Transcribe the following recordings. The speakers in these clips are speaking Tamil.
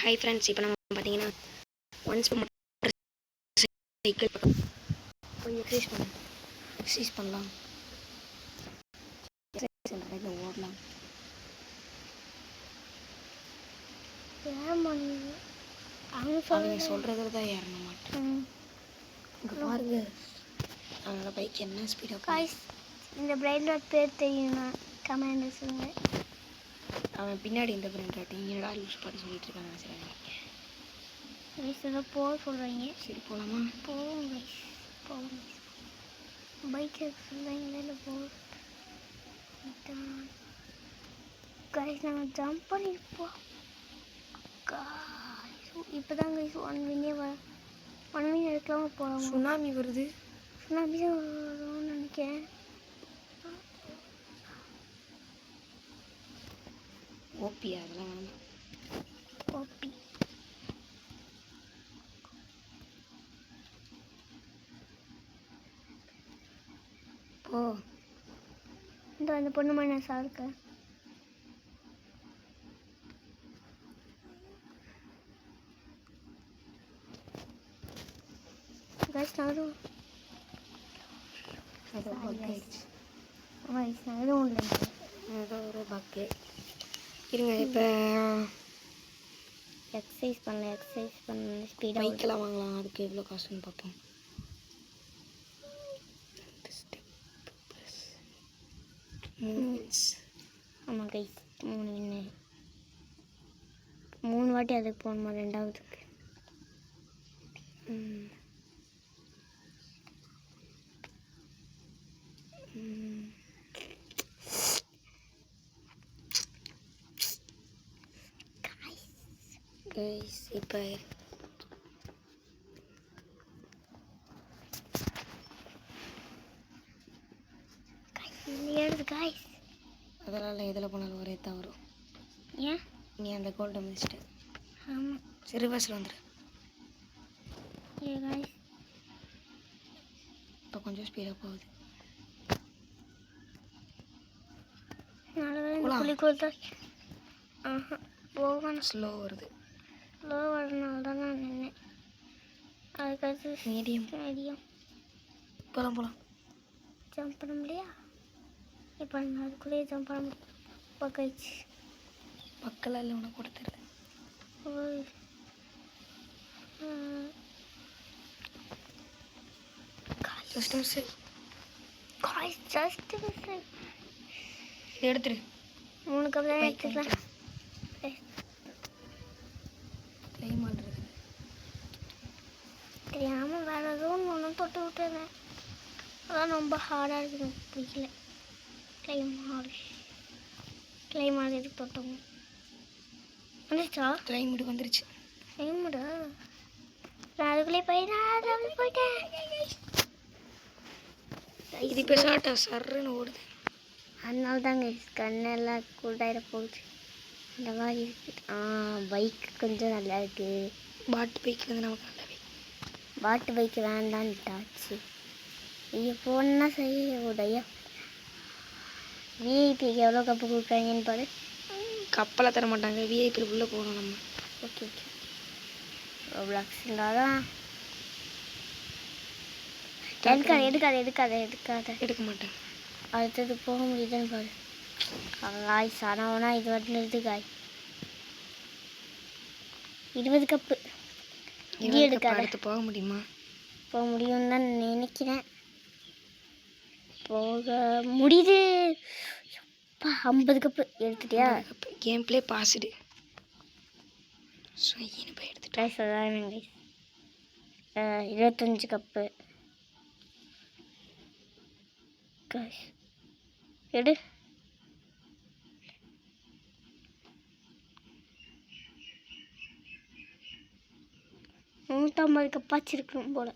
ஹாய் ஃப்ரெண்ட்ஸ், இப்போ நம்ம பார்த்தீங்கன்னா ஒன்ஸ் சைக்கிள் கொஞ்சம் எக்ஸசைஸ் பண்ணலாம். ஓடலாம். அவங்க சொல்கிறது தான் ஏறணும் மாட்டேன். இங்கே பாருங்க, அவங்களோட பைக் என்ன ஸ்பீடாக. இந்த பிரைன் ராட் பேர் தெரியுமா? கமெண்ட் சொல்லுங்க. அவன் பின்னாடி இந்த பிரைன் ராட் என்னடா யூஸ் பண்ணி சொல்லிட்டு இருக்காங்க. சரி போக சொல்கிறீங்க. சரி போகலாமா? போங்க போங்க. பைக் சொல்கிறீங்களே போக. கைஸ் நாங்கள் ஜம்ப் பண்ணிப்போம். இப்போ தான் கைஸ் 1 மினிட் எடுக்கலாம் போகலாம். சுனாமி வருது. சுனாமி தான் வரும்னு நினைக்கிறேன். ஓபி அதெல்லாம் வேணும். ஓபி போ. அந்த பொண்ணு மண்ண சாருக்கு ஒரு பக்கு இருங்க. இப்போ எக்ஸசைஸ் பண்ண ஸ்பீடாக பைக்கெல்லாம் வாங்கலாம். அதுக்கு எவ்வளோ காசுன்னு பார்ப்போம். ஆமாம் கைஸ் 3 வாட்டி அதுக்கு போகணுமா? 2வதுக்கு கைஸ் இப்போ கைஸ் அதெல்லாம் எதில் போனாலும் ஒரே தான் வரும். ஏன் நீ அந்த கோல்டை மிதிச்சிட்டு? ஆமாம். சரி பஸ்ஸில் வந்துடு. இப்போ கொஞ்சம் ஸ்பீடாக போகுது. போகணும். ஸ்லோ வருது. ஸ்லோ வரனால தான் நான் நின்னேன். அதுக்கடுத்து மீடியம். போகலாம். ஜம்ப் பண்ண முடியா? இப்போ நான் அதுக்குள்ளேயே ஜம்ப் பண்ண பக்காச்சு. பக்கெல்லாம் இல்லை, உனக்கு கூட தெரியல. எடுத்துரு. 3 கப் தான் எடுத்துக்கலாம். தெரியாமல் வேறு எதுவும் ஒன்றும் தொட்டு விட்டுறேன். அதான் ரொம்ப ஹார்டாக இருக்குது, எனக்கு பிடிக்கல. கிளைமாடு எதுக்கு தொட்டோம்? வந்துருச்சா? கிளைமேட் வந்துருச்சு. கிளைமேடா? நான் அதுக்குள்ளே போயிட்டேன். இது இப்போ ஷார்ட்டா சர்ன்னு ஓடுது. அதனால தாங்க கண்ணெல்லாம் கூட்டாயிட போகுது. அந்த மாதிரி இருக்குது. பைக் கொஞ்சம் நல்லா இருக்குது. பாட்டு பைக்கில் வந்து நமக்கு நல்லா பாட்டு பைக் வேண்டான்ட்டாச்சு. ஐயோ போனா சரி உதயா. விஐபிக்கு எவ்வளோ கப்பு கொடுக்குறாங்கன்னு பாரு. கப்பெல்லாம் தர மாட்டாங்க. விஐபியில் உள்ளே போகணும் நம்ம. ஓகே ரோப்ளாக்ஸ் இருந்தாதான். எடுக்காத எடுக்க மாட்டேன். அடுத்தது போக முடியுதுன்னு பாரு. காய் சனவனா இது வரல இருக்கு. காய் 20 கப்பு. இது எடுக்காத. அடுத்து போக முடியுமா? போக முடியும்னு தான் நினைக்கிறேன். போக முடியுது. 50 கப்பு எடுத்துட்டியா? Game play paused. போய் எடுத்துட்டேன். 25 கப்பு எடு. $150 கப்பாச்சு இருக்கும் போல.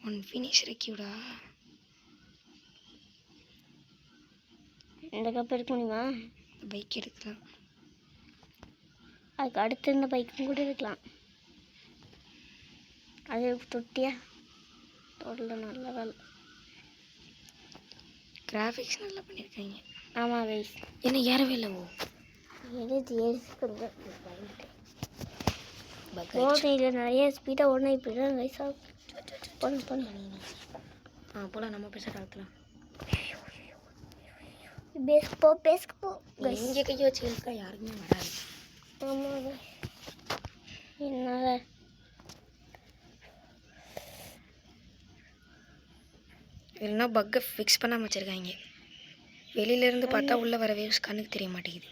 1 ஃபினிஷ் ரெக்யூடா? இந்த கப் எடுக்க முடியுமா? பைக் எடுக்கலாம். அதுக்கு அடுத்து இந்த பைக்கும் கூட எடுக்கலாம். அது தொட்டியா? தொடல நல்ல வேலை. கிராஃபிக்ஸ் நல்லா பண்ணியிருக்காங்க. ஆமாம் கைஸ். என்ன ஏறவே இல்லை. எடுத்து கொஞ்சம் பக் ஓடணும் இல்லை நிறைய ஸ்பீடாக ஓடணும் இப்படி தான் கைஸ் ஆகும். போகணும் போகலாம் நம்ம பேச காலத்தில் பேஸ்க்கு போ இங்கே கையை வச்சு இருக்கா யாருக்குமே வராது. ஆமாம் என்னால் இல்லைன்னா பக்கை ஃபிக்ஸ் பண்ணாமல் வச்சுருக்காங்க. வெளியிலேருந்து பார்த்தா உள்ளே வர வேவ்ஸ் கண்ணுக்கு தெரிய மாட்டேங்குது.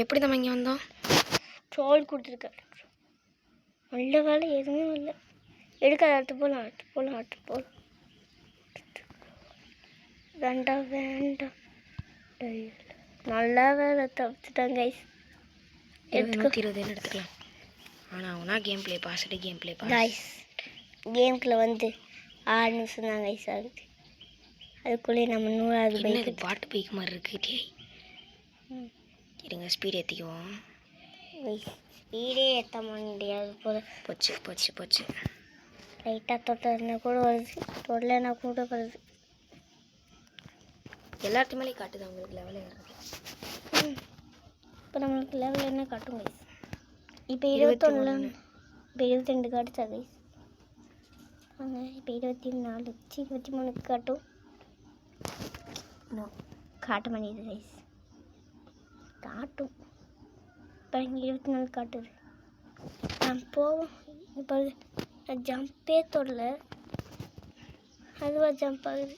எப்படி நம்ம இங்கே வந்தோம்? ட்ரோல் கொடுத்துருக்காரு. நல்ல வேலை எதுவுமே இல்லை. எடுக்காத அடுத்து போகலாம். வேண்டாம் நல்லா வேலை தப்பிச்சிட்டாங்க கைஸ். 120 எடுத்துக்கலாம். ஆனால் கேம் ப்ளே பாஸ் கைஸ் கேமுக்குள்ள வந்து 6 நிமிஷம் தான் கைஸ் ஆகுது. அதுக்குள்ளேயே நம்ம 100வது பைக் பாட்டு பைக் மாதிரி இருக்கு. இருங்க ஸ்பீட் ஏற்றிக்குவோம். ஸ்பீடே ஏற்ற முடியாது போல. போச்சு லைட்டாக தொட்டதுனா கூட வருது, தொடலைன்னா கூட வருது. எல்லாத்து மேலேயும் காட்டுது அவங்களுக்கு லெவல் ஏறுறது. இப்போ நம்மளுக்கு லெவல் என்ன காட்டும் கைஸ்? இப்போ 21 இப்போ 22 காட்டுச்சா கைஸ்? இப்போ 24 23 காட்டும். காட்ட மாட்டேங்குது கைஸ். காட்டும் இப்போ 24 காட்டுது. போவோம். இப்போ நான் ஜம்பே தொடல, அதுவாக ஜம்ப் ஆகுது.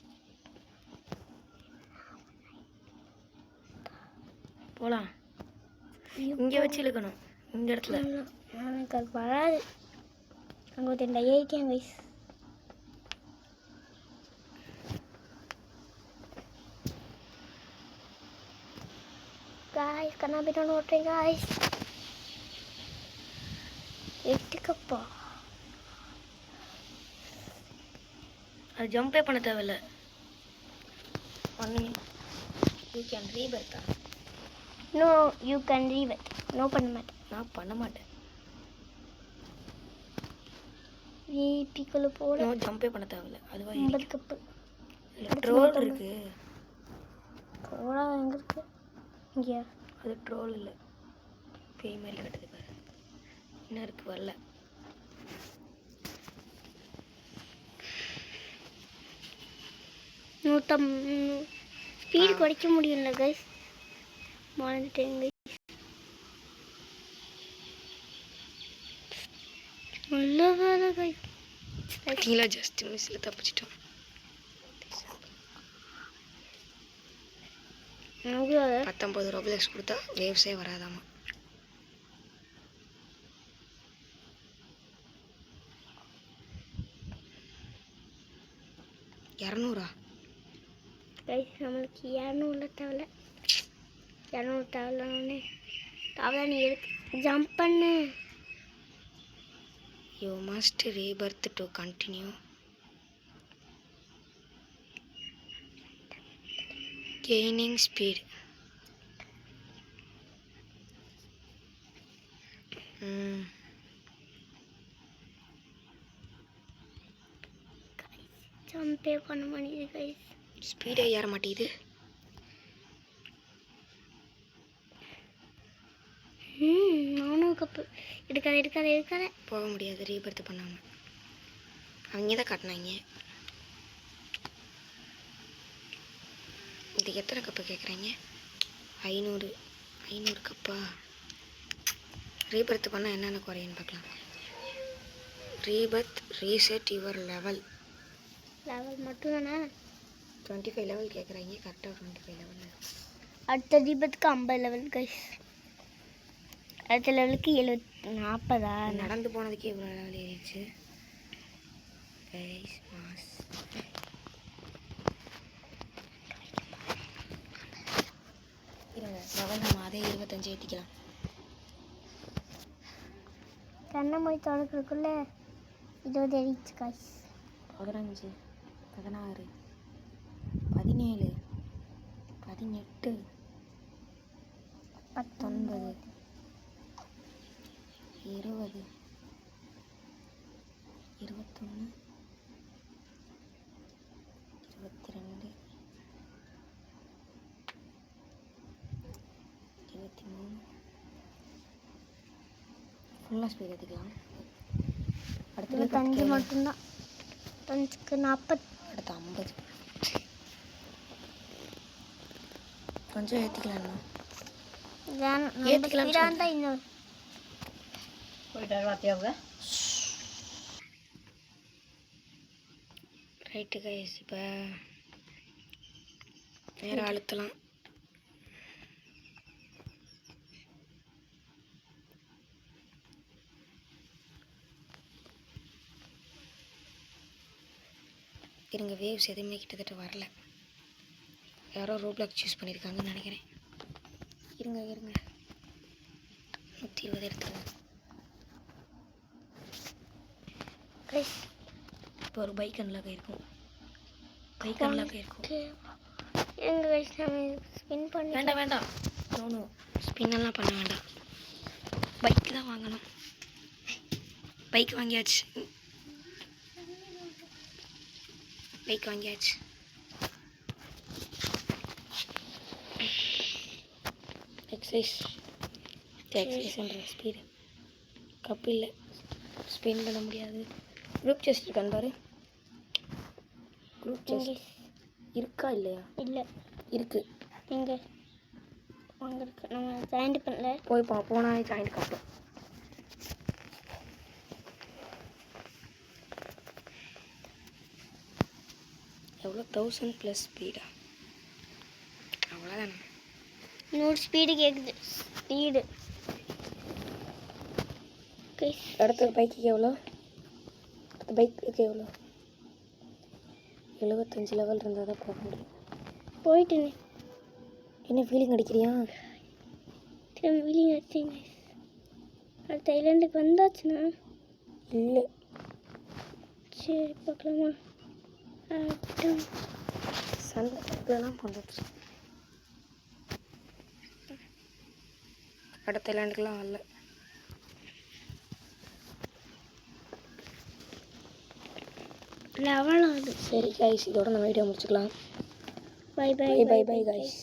போகலாம். இங்கே வச்சு இழுக்கணும். இந்த இடத்துல எனக்கு அது வராது. அங்கே ஒரு 8 வயசு. காய்ஸ் கண்ணாபின்னு ஓட்டுறேன் காய்ஸ். எட்டுக்கப்பா அது ஜம்பே பண்ண தேவையில்ல. யூ கேன் ரீபர்த்தா? No you can rebirth. No பண்ண மாட்டேன். நான் பண்ண மாட்டேன். விபிக்குள்ள போட நோ ஜம்பே பண்ண தேவையில்ல. அதுவா 50 கப்பு ட்ரோல் இருக்கு. ட்ரோலா எங்கே இருக்கு? இங்கேயா? அது ட்ரோல் இல்லை, பேய் மாதிரி கட்டுது பாரு. என்ன இருக்கு வரல. ஸ்பீடு குறைக்க முடியல கைஸ். மறந்துட்டேங்க. நல்ல வேலை கைஸ். கீழே ஜஸ்ட் மிஸ்ஸில் தப்பிச்சிட்டோம். 19 ரோப்ளெக்ஸ் கொடுத்தா வேவ்ஸே வராதாமா. $200 கைஸ் நம்மளுக்கு 200 தேவையில்ல. 200 தேவையில்ல. நீ எடுத்து ஜம்ப் பண்ணு. You must rebirth to continue. Gaining speed. ஜம்பே பண்ண மாட்டேங்குது கைஸ். ஸ்பீடே ஏற மாட்டேங்குது. நானும் கப்பு எடுக்காத போக முடியாது ரீபர்த் பண்ணாமல். அவங்க தான் காட்டினாங்க. இதுக்கு எத்தனை கப்பு கேட்குறாங்க? 500 கப்பா? ரீபர்த் பண்ணால் என்னென்ன குறையுன்னு பார்க்கலாம். ரீபர்த் ரீசெட் யுவர் லெவல் மட்டும் தானே? 25 லெவல் கேட்குறாங்க. கரெக்டாக 25 லெவல். அடுத்த தீபத்துக்கு 50 லெவல் கைஸ். அடுத்த லெவலுக்கு 40. நடந்து போனதுக்கே இவ்வளோ லெவல் ஏறிடுச்சு கைஸ். மாஸ் லெவல் நம்ம அதே 25 ஏற்றிக்கலாம். கண்ணை மொழி தொடக்கிறதுக்குள்ள 20 ஏறிடுச்சு கைஸ். 15 16 17 18 19 20 21 ஃபுல்லாக ஸ்பீட் ஏற்றிக்கலாம். அடுத்து 25 மட்டும்தான். 25க்கு 40. அடுத்து 50. கொஞ்சம் ஏற்றிக்கலாம்ண்ணா. ஏற்றிக்கலாம் ஸ்பீடாக இன்னும் போயிட்டாரு வாத்தியாவுங்க. Right guys. இப்போ நேராக அழுத்தலாம். இருங்க, வேவ்ஸ் எதுவுமே கிட்டத்தட்ட வரல. யாரோ ரோப்ளாக் சூஸ் பண்ணியிருக்காங்கன்னு நினைக்கிறேன். இருங்க 120 எடுத்துருங்க. இப்போ ஒரு பைக் அன்லாக் ஆகிருக்கும். பைக் அன்லாக் ஆகிருக்கும். எங்கள் கைஸ் நம்ம ஸ்பின் பண்ணி வேண்டாம் நோ ஸ்பின்னெல்லாம் பண்ண வேண்டாம். பைக் தான் வாங்கணும். பைக் வாங்கியாச்சு. எக்ஸசைஸ்ன்ற ஸ்பீடு கப்பு இல்லை, ஸ்பின் பண்ண முடியாது. குரூப் செஸ்ட் இருக்கான்னு பாரு. குரூப் செஸ்ட் இருக்கா இல்லையா? இல்லை இருக்கு. எங்கே வாங்கிருக்கு? நம்ம ஜாயிண்ட் பண்ணல. போனாலே ஜாயிண்ட் காட்டும். எவ்வளோ 1000+ ஸ்பீடா? அவ்வளோதானே. 100 ஸ்பீடு கேட்குது. ஸ்பீடு அடுத்த பைக்குக்கு எவ்வளோ? 75 லெவல் இருந்தால் தான் போக முடியும். போயிட்டு என்ன ஃபீலிங் அடிக்கிறியா? வீலிங் அடிச்சிங்க. அடுத்த ஐலாண்டுக்கு வந்தாச்சுண்ணா. இல்லை, சரி பார்க்கலாமா? சண்டெலாம் பண்ணுறது. அடுத்த ஐலாண்டுக்கெலாம் வரல. லெவல் ஆகுது. சரி கைஸ், இதோட நம்ம வீடியோ முடிச்சுக்கலாம். Bye bye guys.